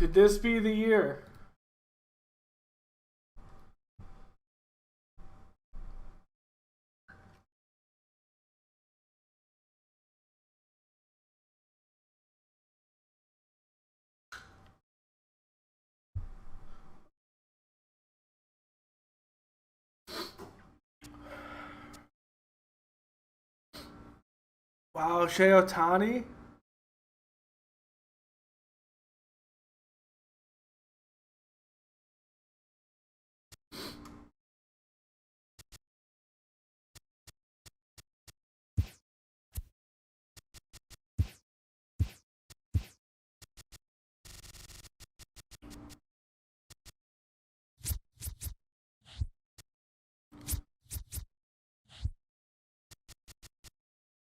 Could this be the year? Wow, Shea Otani?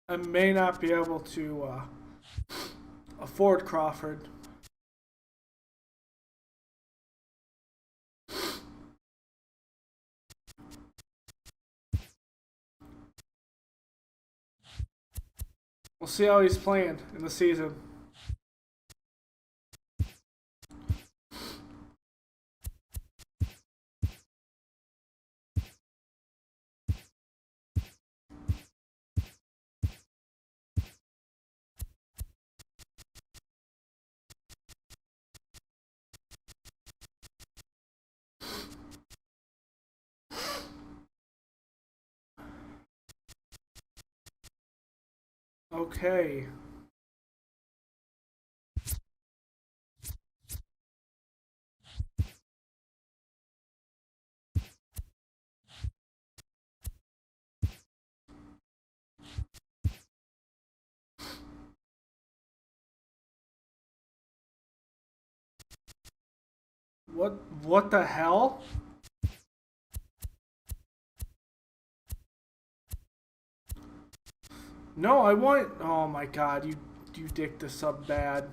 I may not be able to afford Crawford. We'll see how he's playing in the season. Okay. What the hell? No, I want. Oh my god, you dick this up bad.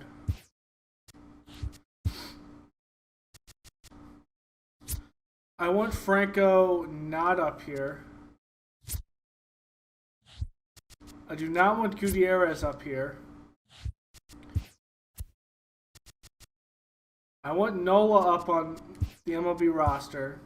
I want Franco not up here. I do not want Gutierrez up here. I want Nola up on the MLB roster.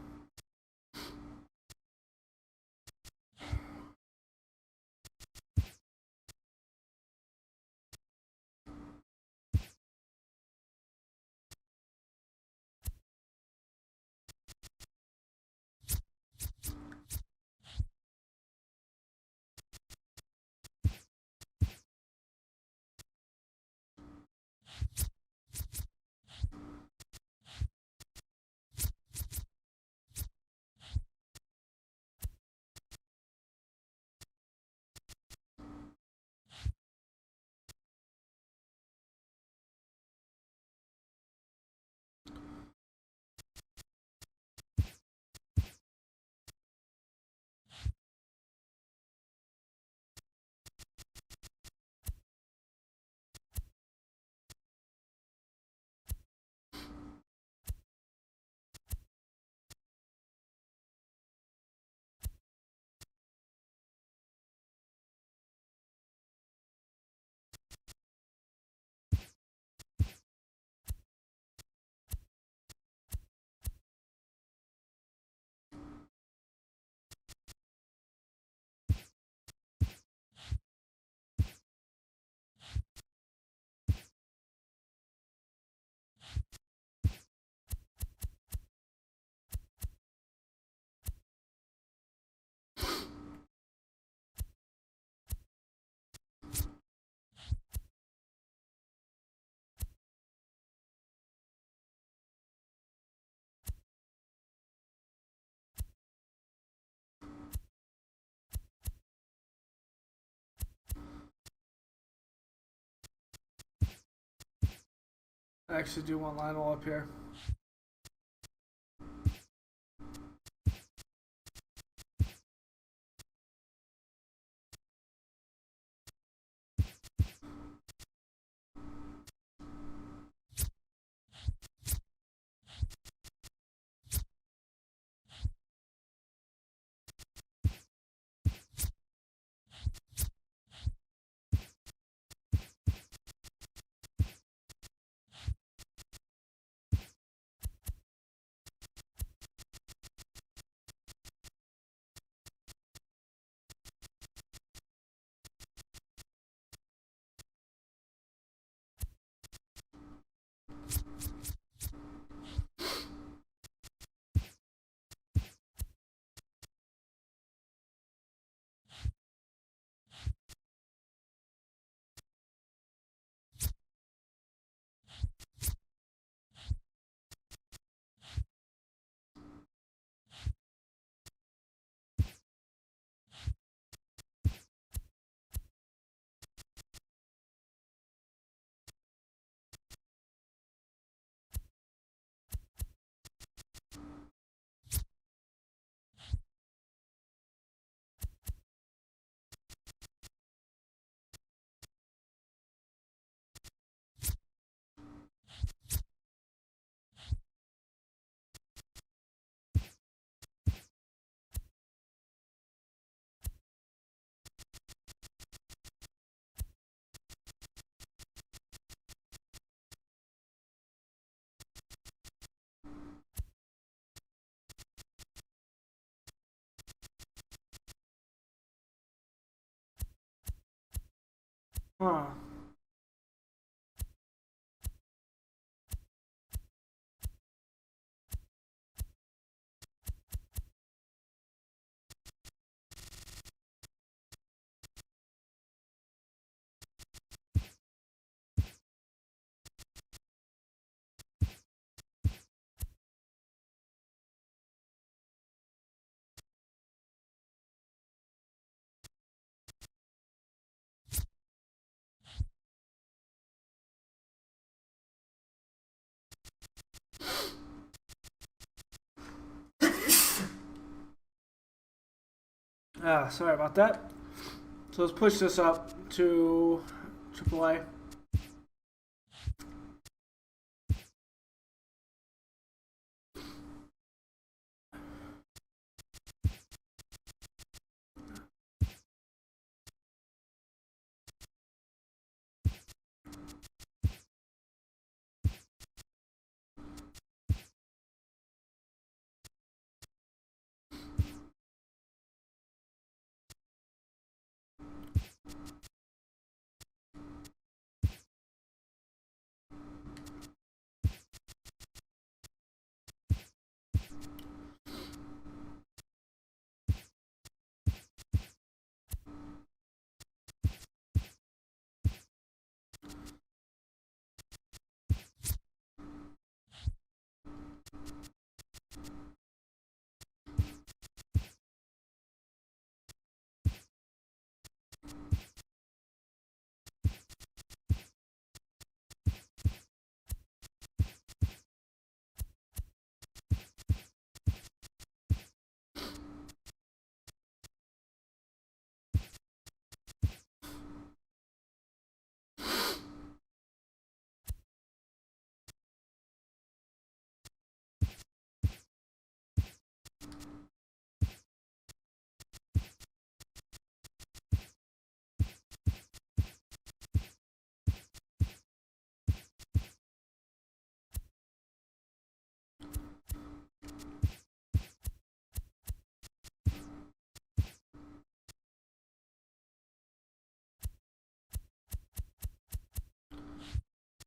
I actually do want Lionel up here. Huh. Sorry about that. So let's push this up to AAA.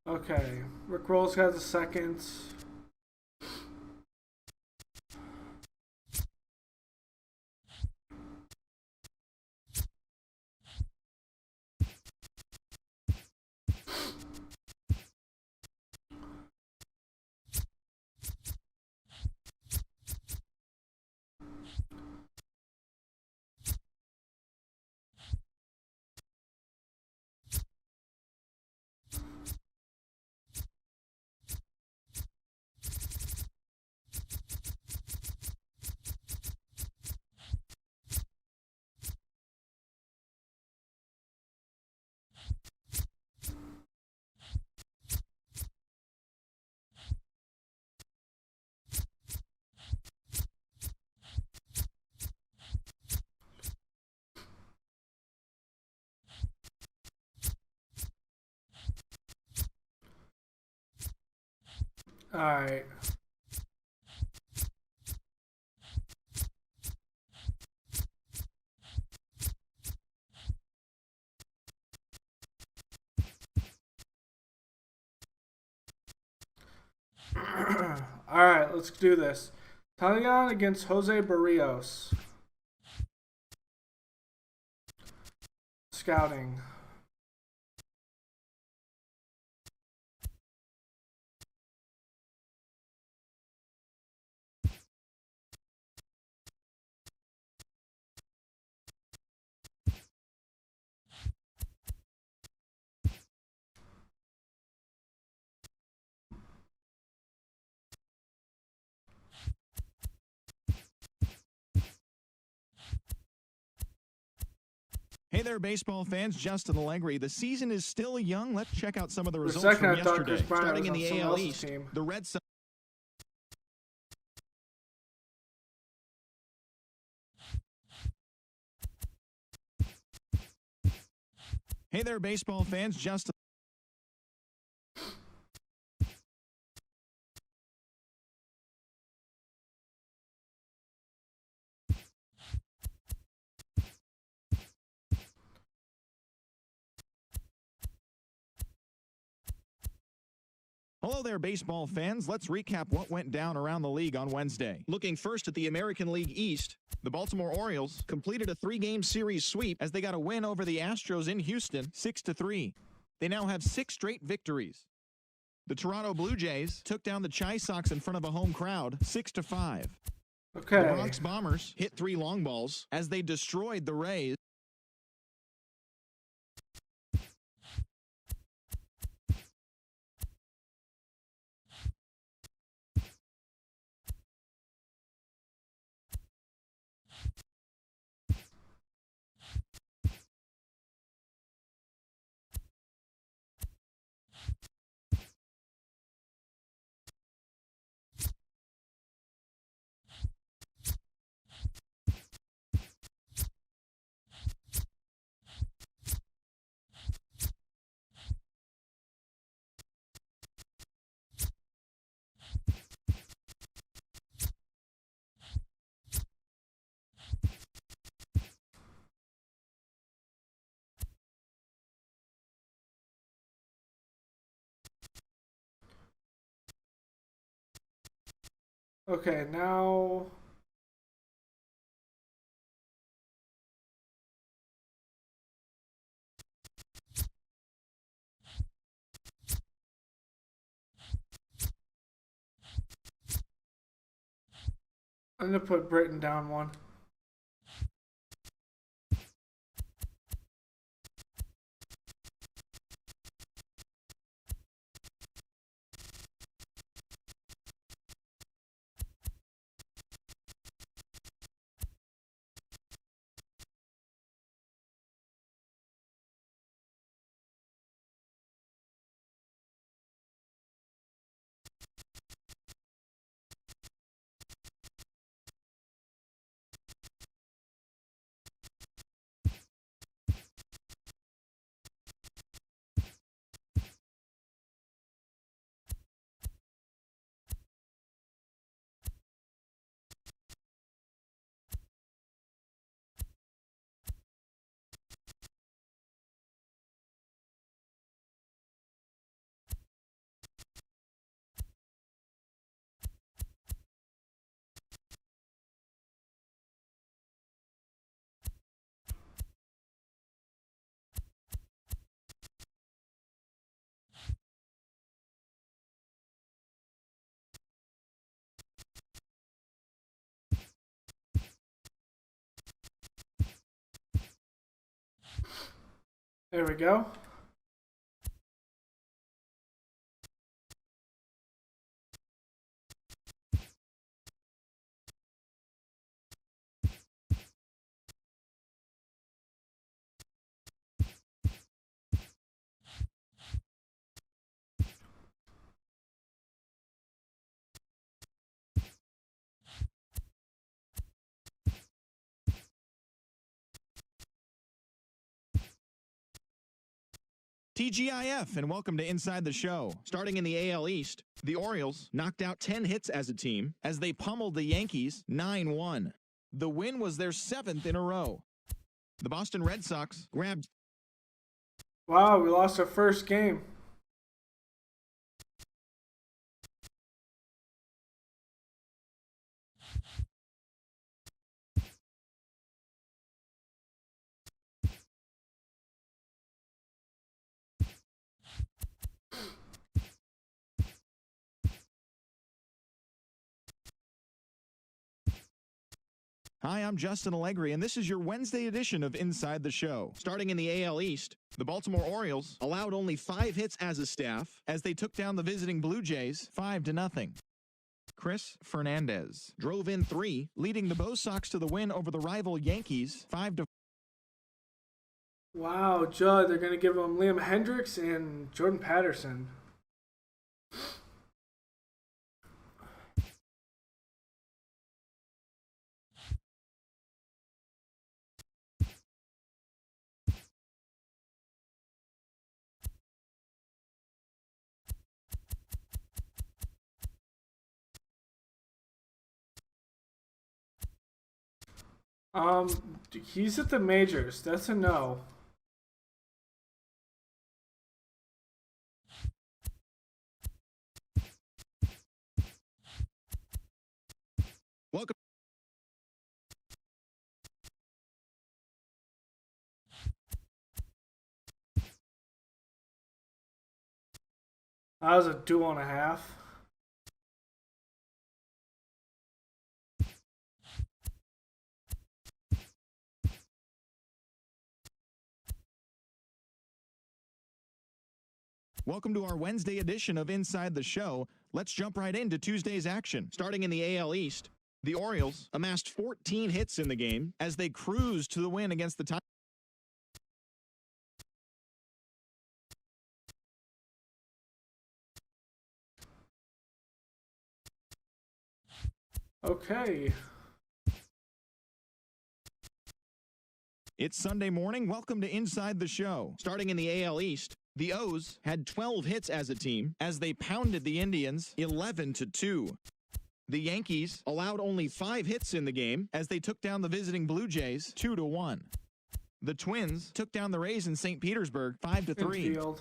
Okay, Rick Rolls has a second. All right. All right, let's do this. Talion against Jose Barrios. Scouting. Hey there, baseball fans. Justin Allegri. The season is still young. Let's check out some of the For a results second, from I thought Chris yesterday. Bryant Starting was in on the someone AL else's East, team. the Red Sox. Hey there, baseball fans. Justin. Hello there, baseball fans. Let's recap what went down around the league on Wednesday. Looking first at the American League East, the Baltimore Orioles completed a 3-game series sweep as they got a win over the Astros in Houston, 6-3. They now have 6 straight victories. The Toronto Blue Jays took down the Chi Sox in front of a home crowd, 6-5. Okay. The Bronx Bombers hit 3 long balls as they destroyed the Rays. Okay, now I'm gonna put Britain down 1. There we go. TGIF, and welcome to Inside the Show. Starting in the AL East, the Orioles knocked out 10 hits as a team as they pummeled the Yankees 9-1. The win was their 7th in a row. The Boston Red Sox grabbed... Wow, we lost our first game. Hi, I'm Justin Allegri, and this is your Wednesday edition of Inside the Show. Starting in the AL East, the Baltimore Orioles allowed only 5 hits as a staff as they took down the visiting Blue Jays 5-0. Chris Fernandez drove in 3, leading the Bo Sox to the win over the rival Yankees 5-4. Wow, Judd, they're gonna give him Liam Hendricks and Jordan Patterson. He's at the majors. That's a no. Welcome. That was a 2.5. Welcome to our Wednesday edition of Inside the Show. Let's jump right into Tuesday's action. Starting in the AL East, the Orioles amassed 14 hits in the game as they cruised to the win against the Tigers. Okay. It's Sunday morning. Welcome to Inside the Show. Starting in the AL East, the O's had 12 hits as a team as they pounded the Indians 11-2. The Yankees allowed only 5 hits in the game as they took down the visiting Blue Jays 2-1. The Twins took down the Rays in St. Petersburg 5-3. Infield.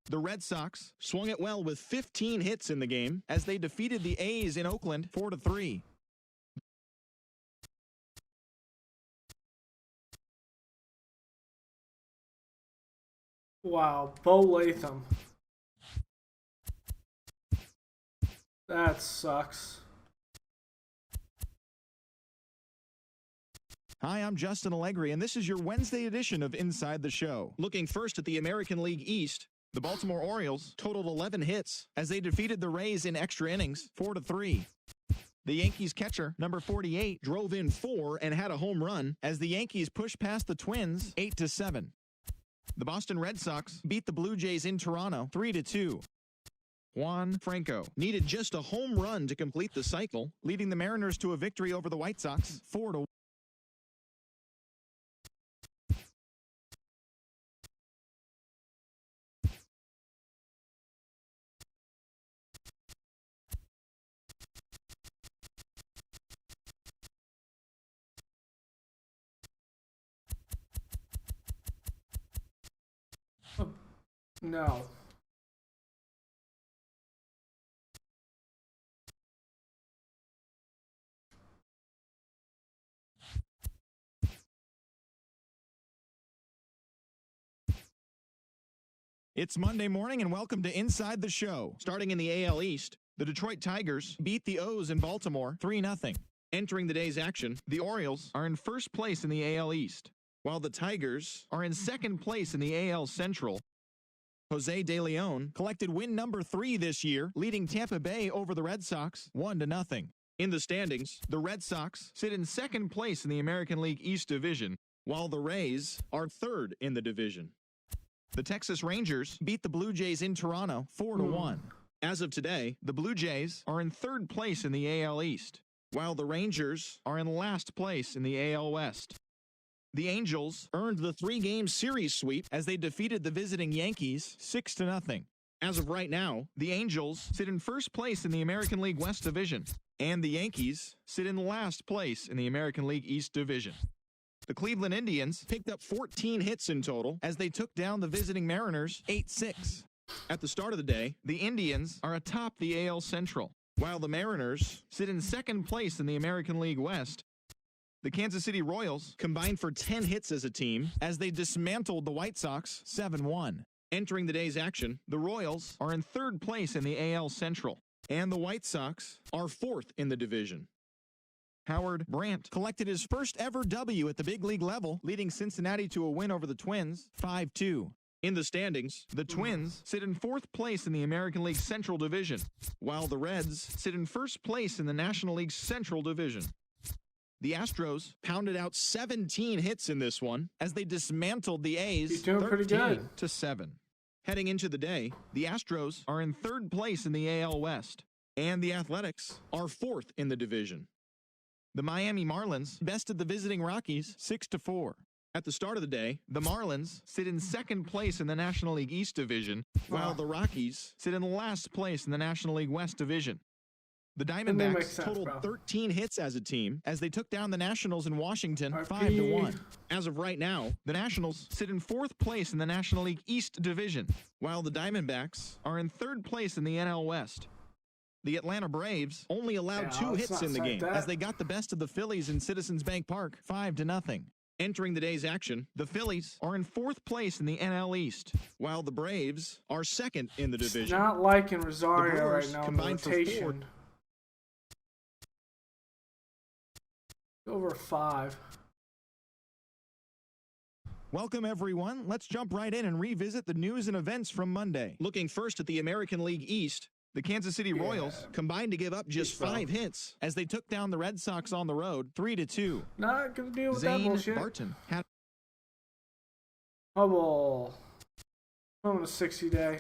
The Red Sox swung it well with 15 hits in the game as they defeated the A's in Oakland 4-3. Wow, Bo Latham. That sucks. Hi, I'm Justin Allegri, and this is your Wednesday edition of Inside the Show. Looking first at the American League East, the Baltimore Orioles totaled 11 hits as they defeated the Rays in extra innings 4-3. The Yankees catcher, number 48, drove in 4 and had a home run as the Yankees pushed past the Twins 8-7. The Boston Red Sox beat the Blue Jays in Toronto 3-2. Juan Franco needed just a home run to complete the cycle, leading the Mariners to a victory over the White Sox 4-1. No. It's Monday morning and welcome to Inside the Show. Starting in the AL East, the Detroit Tigers beat the O's in Baltimore 3-0. Entering the day's action, the Orioles are in first place in the AL East, while the Tigers are in second place in the AL Central. Jose De Leon collected win number 3 this year, leading Tampa Bay over the Red Sox 1-0. In the standings, the Red Sox sit in second place in the American League East Division, while the Rays are third in the division. The Texas Rangers beat the Blue Jays in Toronto 4-1. As of today, the Blue Jays are in third place in the AL East, while the Rangers are in last place in the AL West. The Angels earned the 3-game series sweep as they defeated the visiting Yankees 6-0. As of right now, the Angels sit in first place in the American League West Division, and the Yankees sit in last place in the American League East Division. The Cleveland Indians picked up 14 hits in total as they took down the visiting Mariners 8-6. At the start of the day, the Indians are atop the AL Central, while the Mariners sit in second place in the American League West. The Kansas City Royals combined for 10 hits as a team as they dismantled the White Sox 7-1. Entering the day's action, the Royals are in third place in the AL Central, and the White Sox are fourth in the division. Howard Brandt collected his first ever W at the big league level, leading Cincinnati to a win over the Twins 5-2. In the standings, the Twins sit in fourth place in the American League Central Division, while the Reds sit in first place in the National League Central Division. The Astros pounded out 17 hits in this one as they dismantled the A's 13-7. Heading into the day, the Astros are in third place in the AL West, and the Athletics are fourth in the division. The Miami Marlins bested the visiting Rockies 6-4. At the start of the day, the Marlins sit in second place in the National League East Division, while the Rockies sit in last place in the National League West Division. The Diamondbacks totaled 13 hits as a team as they took down the Nationals in Washington 5-1. As of right now, the Nationals sit in fourth place in the National League East Division, while the Diamondbacks are in third place in the NL West. The Atlanta Braves only allowed Yeah, 2 let's hits not in the say game that. as they got the best of the Phillies in Citizens Bank Park 5-0. Entering the day's action, the Phillies are in 4th place in the NL East, while the Braves are 2nd in the division. Not liking Rosario Brewers right now in the combined for 4. rotation. Over 5. Welcome, everyone. Let's jump right in and revisit the news and events from Monday. Looking first at the American League East, the Kansas City Royals combined to give up just 5 hits as they took down the Red Sox on the road 3-2. Not gonna deal with that Zane bullshit. Barton had Hubble. I'm on a 60-day.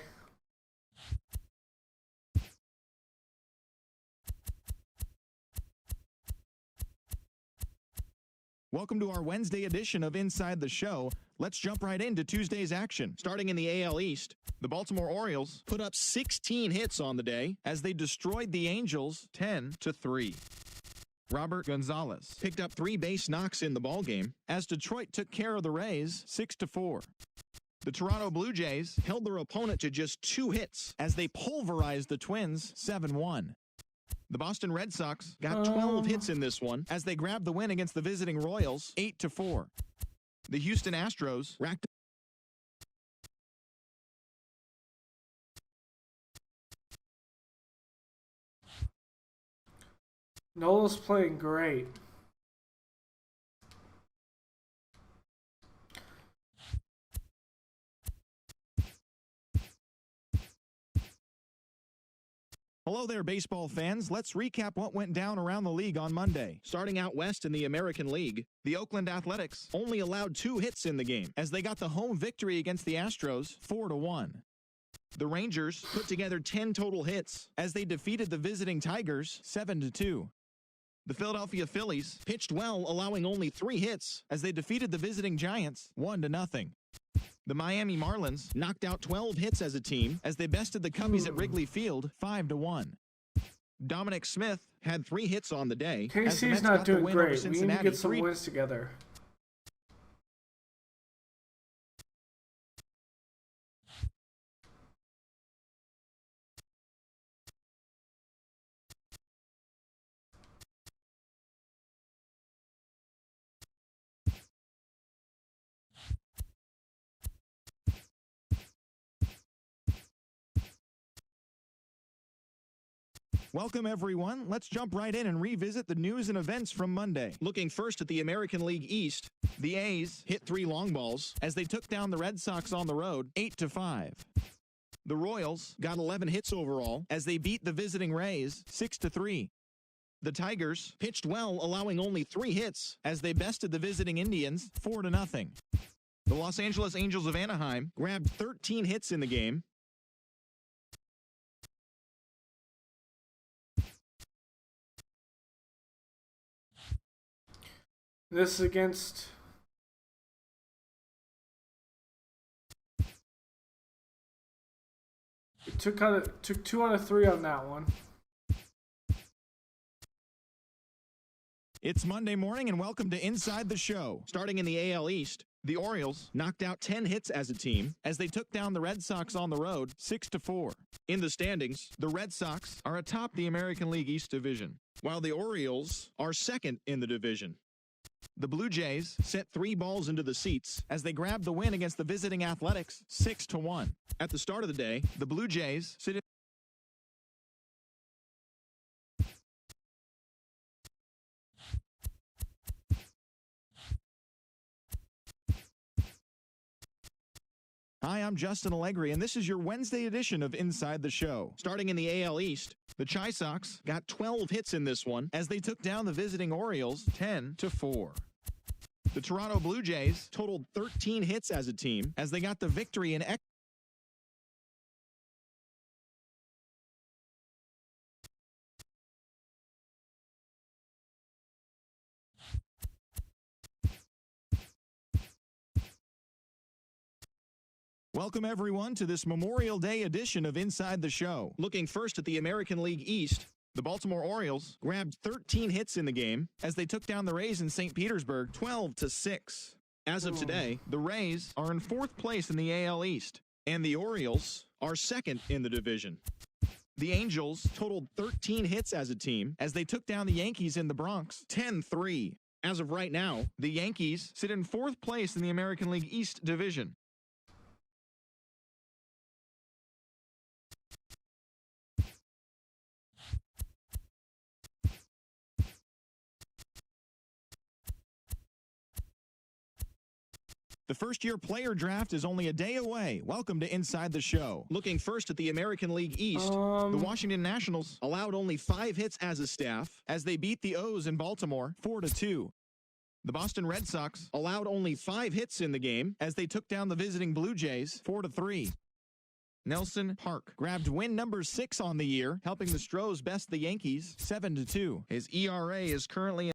Welcome to our Wednesday edition of Inside the Show. Let's jump right into Tuesday's action. Starting in the AL East, the Baltimore Orioles put up 16 hits on the day as they destroyed the Angels 10-3. Robert Gonzalez picked up 3 base knocks in the ballgame as Detroit took care of the Rays 6-4. The Toronto Blue Jays held their opponent to just 2 hits as they pulverized the Twins 7-1. The Boston Red Sox got 12 hits in this one as they grabbed the win against the visiting Royals 8-4. The Houston Astros racked Nola's playing great. Hello there, baseball fans. Let's recap what went down around the league on Monday. Starting out west in the American League, the Oakland Athletics only allowed 2 hits in the game as they got the home victory against the Astros 4-1. The Rangers put together 10 total hits as they defeated the visiting Tigers 7-2. The Philadelphia Phillies pitched well, allowing only 3 hits as they defeated the visiting Giants 1-0. The Miami Marlins knocked out 12 hits as a team as they bested the Cubbies at Wrigley Field 5-1. Dominic Smith had 3 hits on the day. as the KC's Mets not got the doing win over great. We need to Cincinnati get some 3 wins together. Welcome, everyone. Let's jump right in and revisit the news and events from Monday. Looking first at the American League East, the A's hit 3 long balls as they took down the Red Sox on the road 8-5. The Royals got 11 hits overall as they beat the visiting Rays 6-3. The Tigers pitched well, allowing only 3 hits as they bested the visiting Indians 4-0. The Los Angeles Angels of Anaheim grabbed 13 hits in the game. This is against... It took 2 out of 3 on that one. It's Monday morning and welcome to Inside the Show. Starting in the AL East, the Orioles knocked out 10 hits as a team as they took down the Red Sox on the road 6-4. In the standings, the Red Sox are atop the American League East division, while the Orioles are 2nd in the division. The Blue Jays sent 3 balls into the seats as they grabbed the win against the visiting Athletics 6-1. At the start of the day, the Blue Jays sit in Hi, I'm Justin Allegri, and this is your Wednesday edition of Inside the Show. Starting in the AL East, the Chi Sox got 12 hits in this one as they took down the visiting Orioles 10-4. The Toronto Blue Jays totaled 13 hits as a team as they got the victory in Welcome, everyone, to this Memorial Day edition of Inside the Show. Looking first at the American League East, the Baltimore Orioles grabbed 13 hits in the game as they took down the Rays in St. Petersburg 12-6. As of today, the Rays are in 4th place in the AL East, and the Orioles are 2nd in the division. The Angels totaled 13 hits as a team as they took down the Yankees in the Bronx 10-3. As of right now, the Yankees sit in 4th place in the American League East Division. The first-year player draft is only a day away. Welcome to Inside the Show. Looking first at the American League East, the Washington Nationals allowed only 5 hits as a staff as they beat the O's in Baltimore 4-2. The Boston Red Sox allowed only 5 hits in the game as they took down the visiting Blue Jays 4-3. Nelson Park grabbed win number 6 on the year, helping the Stros best the Yankees 7-2. His ERA is currently